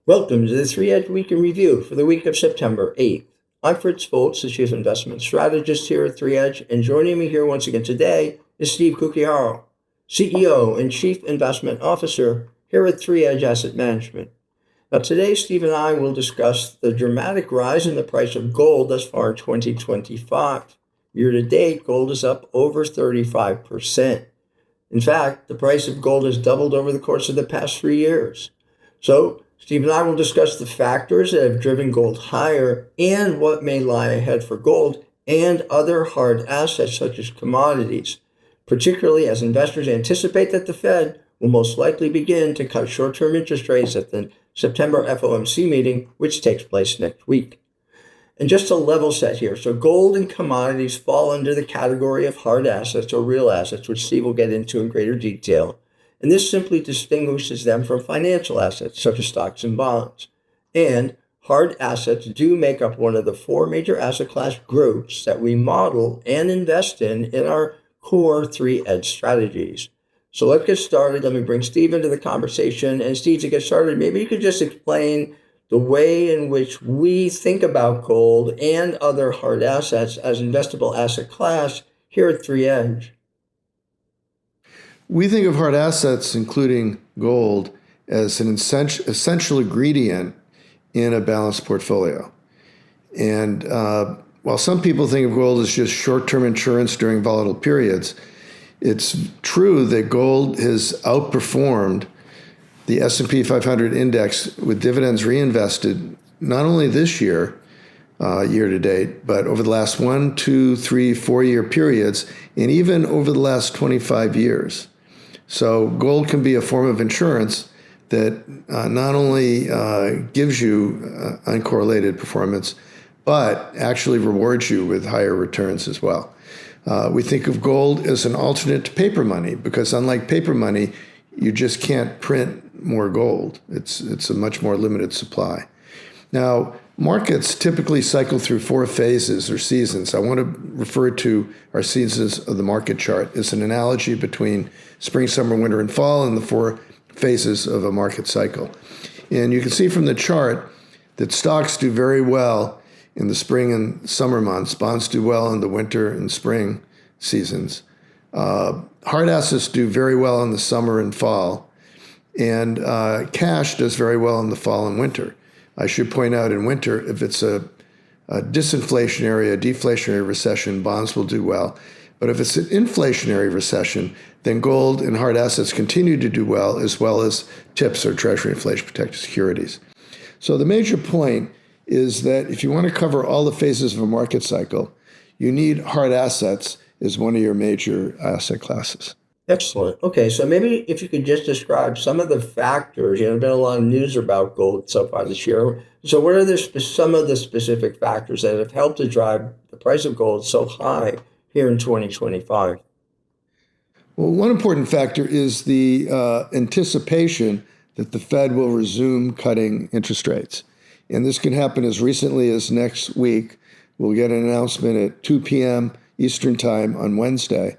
Welcome to the 3-Edge Week in Review for the week of September 8th. I'm Fritz, Folts, the Chief Investment Strategist here at 3-Edge, and joining me here once again today is Steve Cucchiaro, CEO and Chief Investment Officer here at 3-Edge Asset Management. Now today, Steve and I will discuss the dramatic rise in the price of gold thus far in 2025. Year to date, gold is up over 35%. In fact, the price of gold has doubled over the course of the past 3 years. So, Steve and I will discuss the factors that have driven gold higher and what may lie ahead for gold and other hard assets such as commodities, particularly as investors anticipate that the Fed will most likely begin to cut short-term interest rates at the September FOMC meeting, which takes place next week. And just to level set here, so gold and commodities fall under the category of hard assets or real assets, which Steve will get into in greater detail. And this simply distinguishes them from financial assets, such as stocks and bonds. And hard assets do make up one of the 4 major asset class groups that we model and invest in our core 3-Edge strategies. So let's get started. Let me bring Steve into the conversation. And Steve, to get started, maybe you could just explain the way in which we think about gold and other hard assets as investable asset class here at 3-Edge. We think of hard assets, including gold, as an essential ingredient in a balanced portfolio. And while some people think of gold as just short-term insurance during volatile periods, it's true that gold has outperformed the S&P 500 index with dividends reinvested not only this year, year to date, but over the last 1, 2, 3, 4-year periods, and even over the last 25 years. So gold can be a form of insurance that not only gives you uncorrelated performance, but actually rewards you with higher returns as well. We think of gold as an alternate to paper money because unlike paper money, you just can't print more gold. It's a much more limited supply. Now, markets typically cycle through 4 phases or seasons. I want to refer to our seasons of the market chart as an analogy between spring, summer, winter, and fall and the 4 phases of a market cycle. And you can see from the chart that stocks do very well in the spring and summer months. Bonds do well in the winter and spring seasons. Hard assets do very well in the summer and fall. And cash does very well in the fall and winter. I should point out in winter, if it's a disinflationary, a deflationary recession, bonds will do well. But if it's an inflationary recession, then gold and hard assets continue to do well as TIPS or Treasury inflation protected securities. So the major point is that if you want to cover all the phases of a market cycle, you need hard assets as one of your major asset classes. Excellent. Okay, so maybe if you could just describe some of the factors, there's been a lot of news about gold so far this year. So what are some of the specific factors that have helped to drive the price of gold so high here in 2025? Well, one important factor is the anticipation that the Fed will resume cutting interest rates. And this can happen as recently as next week. We'll get an announcement at 2 p.m. Eastern Time on Wednesday.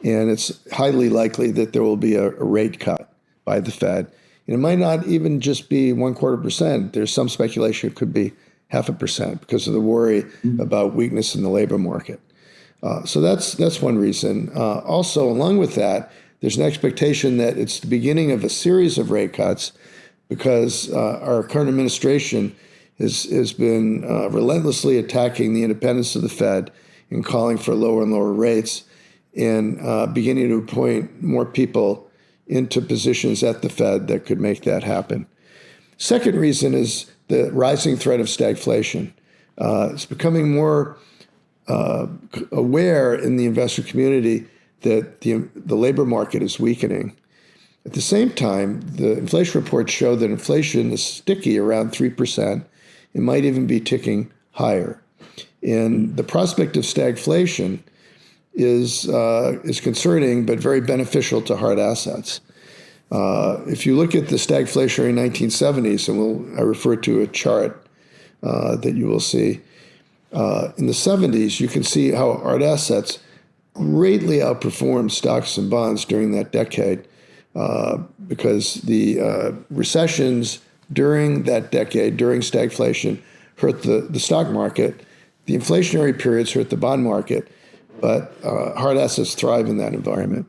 And it's highly likely that there will be a rate cut by the Fed. And it might not even just be 0.25%. There's some speculation it could be 0.5% because of the worry about weakness in the labor market. So that's one reason. Also, along with that, there's an expectation that it's the beginning of a series of rate cuts because our current administration has been relentlessly attacking the independence of the Fed and calling for lower and lower rates and beginning to appoint more people into positions at the Fed that could make that happen. Second reason is the rising threat of stagflation. It's becoming more aware in the investor community that the labor market is weakening. At the same time, the inflation reports show that inflation is sticky around 3%. It might even be ticking higher. And the prospect of stagflation is concerning, but very beneficial to hard assets. If you look at the stagflationary 1970s, and I refer to a chart that you will see, in the 70s, you can see how hard assets greatly outperformed stocks and bonds during that decade because the recessions during that decade, during stagflation, hurt the stock market. The inflationary periods hurt the bond market, but hard assets thrive in that environment.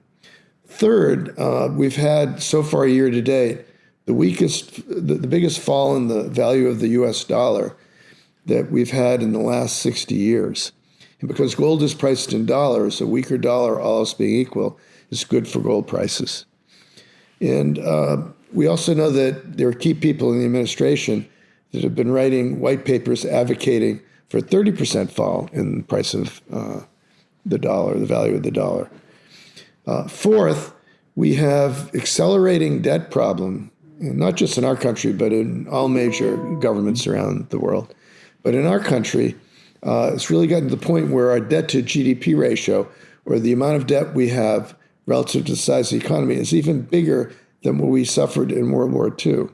Third, we've had so far year to date the biggest fall in the value of the U.S. dollar that we've had in the last 60 years. And because gold is priced in dollars, a weaker dollar, all else being equal, is good for gold prices. And we also know that there are key people in the administration that have been writing white papers advocating for a 30% fall in the price of the dollar, the value of the dollar. Fourth, we have accelerating debt problem, not just in our country, but in all major governments around the world. But in our country, it's really gotten to the point where our debt to GDP ratio, or the amount of debt we have relative to the size of the economy, is even bigger than what we suffered in World War II.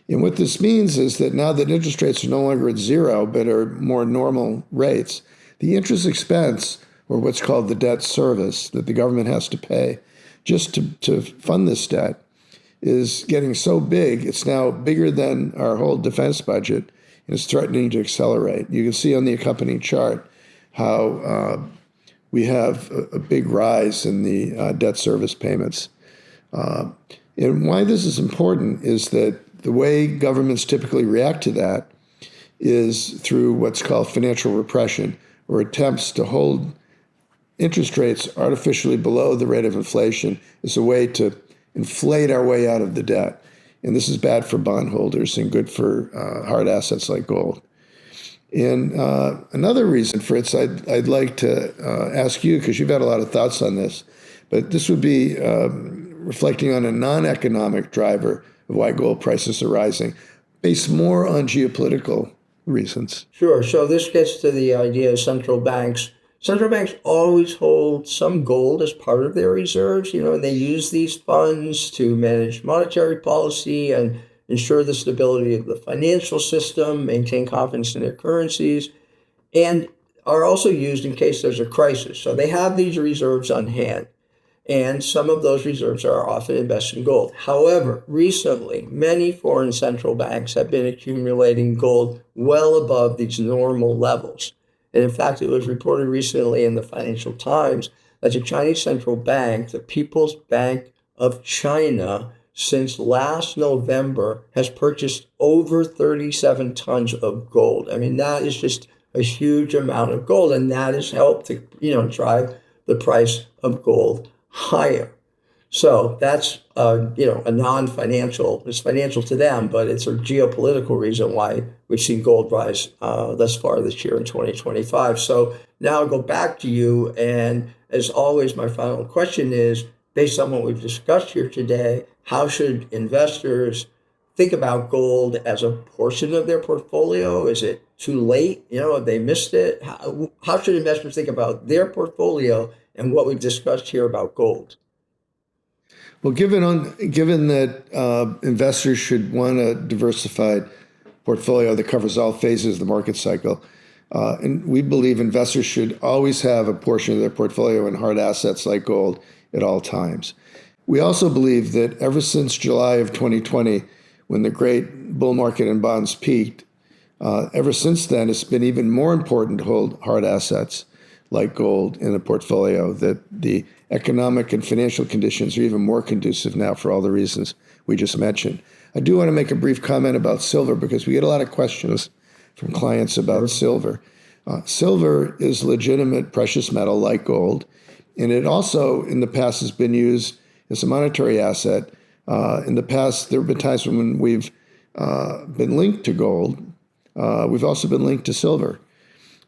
And what this means is that now that interest rates are no longer at zero, but are more normal rates, the interest expense, or what's called the debt service that the government has to pay just to fund this debt, is getting so big, it's now bigger than our whole defense budget, and it's threatening to accelerate. You can see on the accompanying chart how we have a big rise in the debt service payments. And why this is important is that the way governments typically react to that is through what's called financial repression, or attempts to hold interest rates artificially below the rate of inflation as a way to inflate our way out of the debt. And this is bad for bondholders and good for hard assets like gold. And another reason, Fritz, I'd like to ask you, because you've had a lot of thoughts on this, but this would be reflecting on a non-economic driver of why gold prices are rising, based more on geopolitical reasons. Sure. So this gets to the idea of central banks. Central banks always hold some gold as part of their reserves, and they use these funds to manage monetary policy and ensure the stability of the financial system, maintain confidence in their currencies, and are also used in case there's a crisis. So they have these reserves on hand, and some of those reserves are often invested in gold. However, recently, many foreign central banks have been accumulating gold well above these normal levels. And in fact, it was reported recently in the Financial Times that the Chinese central bank, the People's Bank of China, since last November has purchased over 37 tons of gold. I mean, that is just a huge amount of gold, and that has helped to, drive the price of gold higher. So that's, a non-financial, it's financial to them, but it's a geopolitical reason why we've seen gold rise thus far this year in 2025. So now I'll go back to you. And as always, my final question is, based on what we've discussed here today, how should investors think about gold as a portion of their portfolio? Is it too late? Have they missed it? How should investors think about their portfolio and what we've discussed here about gold? Well, given that investors should want a diversified portfolio that covers all phases of the market cycle, and we believe investors should always have a portion of their portfolio in hard assets like gold at all times. We also believe that ever since July of 2020, when the great bull market in bonds peaked, ever since then, it's been even more important to hold hard assets like gold in a portfolio, that the economic and financial conditions are even more conducive now for all the reasons we just mentioned. I do want to make a brief comment about silver, because we get a lot of questions from clients about silver. Silver is legitimate precious metal like gold, and it also in the past has been used as a monetary asset. In the past, there have been times when we've been linked to gold. We've also been linked to silver.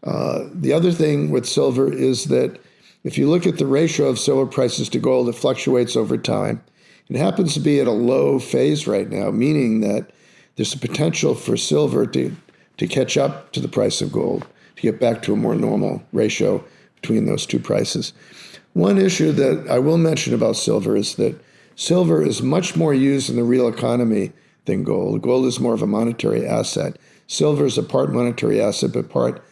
The other thing with silver is that if you look at the ratio of silver prices to gold, it fluctuates over time. It happens to be at a low phase right now, meaning that there's a potential for silver to catch up to the price of gold, to get back to a more normal ratio between those two prices. One issue that I will mention about silver is that silver is much more used in the real economy than gold. Gold is more of a monetary asset. Silver is a part monetary asset, but part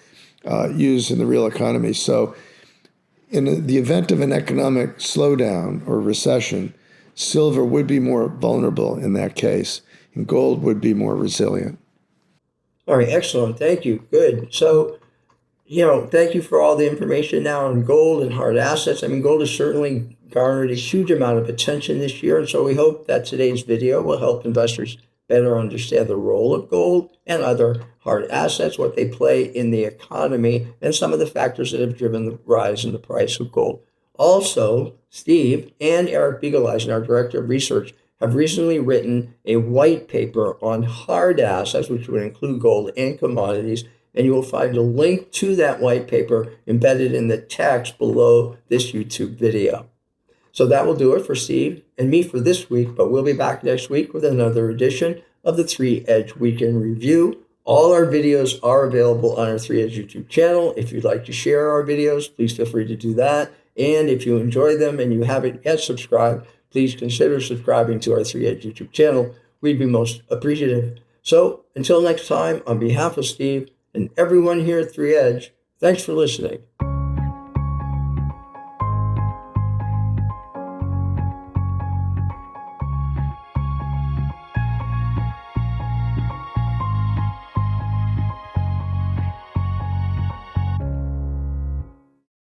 used in the real economy. So in the event of an economic slowdown or recession, silver would be more vulnerable in that case. and gold would be more resilient. All right, excellent. Thank you. Good. So, thank you for all the information now on gold and hard assets. I mean, gold has certainly garnered a huge amount of attention this year. And so we hope that today's video will help investors better understand the role of gold and other hard assets, what they play in the economy, and some of the factors that have driven the rise in the price of gold. Also, Steve and Eric Beagleisen, our Director of Research, have recently written a white paper on hard assets, which would include gold and commodities. And you will find a link to that white paper embedded in the text below this YouTube video. So that will do it for Steve and me for this week, but we'll be back next week with another edition of the 3 Edge Weekend Review. All our videos are available on our 3 Edge YouTube channel. If you'd like to share our videos, please feel free to do that. And if you enjoy them and you haven't yet subscribed, please consider subscribing to our 3 Edge YouTube channel. We'd be most appreciative. So until next time, on behalf of Steve and everyone here at 3 Edge, thanks for listening.